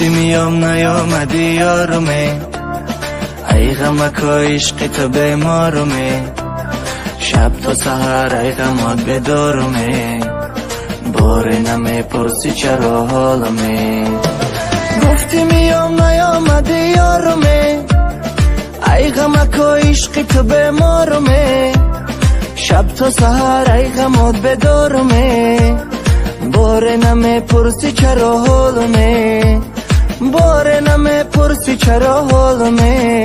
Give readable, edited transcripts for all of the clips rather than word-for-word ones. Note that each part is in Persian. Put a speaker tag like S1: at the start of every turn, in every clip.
S1: گفتی میام نیامدی یارمه، ای غمک و عشق تو بیمارمه، شب تا سحر ای غمات بدارمه، باره نمیپرسی چرا حالمه. گفتی میام نیامدی یارمه، ای غمک و عشق تو بیمارمه، شب تا سحر ای غمات بدارمه، باره نمیپرسی چرا حالمه، باره نمیپرسی چرا حالمه.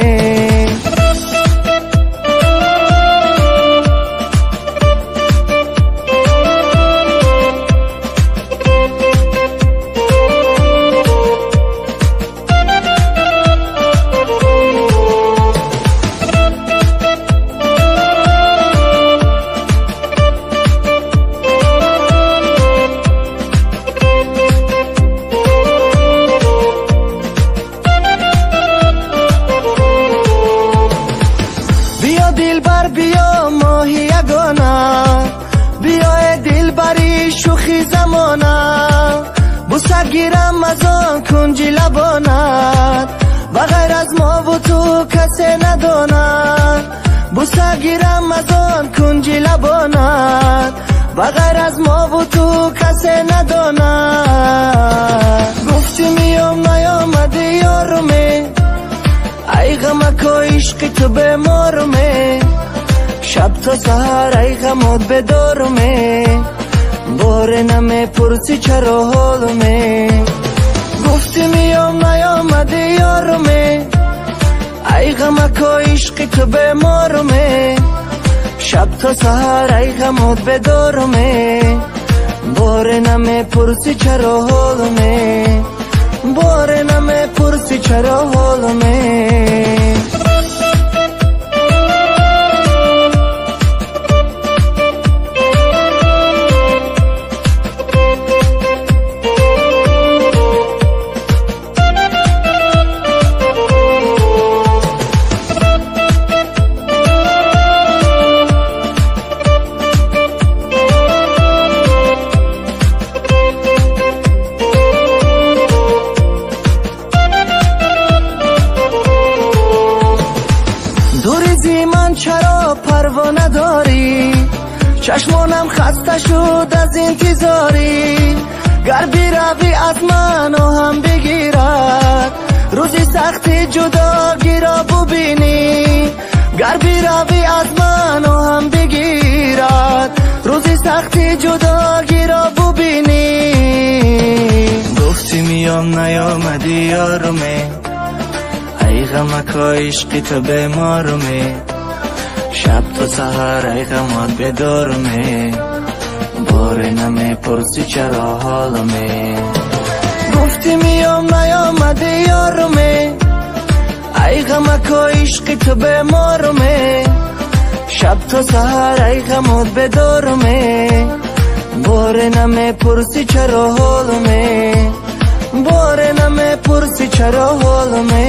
S1: دلبر بیا ماهی یگانه، بیا دلبری شوخی زمانه، بوسه گیرم از آن کنج لبانت، بغیر از ما و تو کسی نداند، بوسه گیرم از آن کنج لبانت، بغیر از ما و تو کسی نداند. گفتی میام نیامدی یارمه، ای غمک و عشق تو بیمارمه، شب تا سحر ای غمات بدارمه، باره نمیپرسی چرا حالمه. گفتی میام نیامدی یارمه، ای غمک و عشق تو بیمارمه، شب تا سحر ای غمات بدارمه، باره نمیپرسی چرا حالمه، باره نمیپرسی چرا حالمه. دوریزی من چرا پروا نداری، چشمانم خسته شد از انتظاری، گر بیروی از من هم بگیرد، روزی سختی جداگی را ببینی، گر بیروی از من هم بگیرد، روزی سختی جداگی را ببینی. گفتی میام نیامدی یارمه، ای غمک و عشق تو بیمارمه، شب تا سحر ای غمات بدارمه، باره نمیپرسی چرا حالمه. گفتی میام نیامدی یارمه، ای غمک و عشق تو بیمارمه، شب تا سحر ای غمات بدارمه، باره نمیپرسی چرا حالمه، باره نمیپرسی چرا حالمه.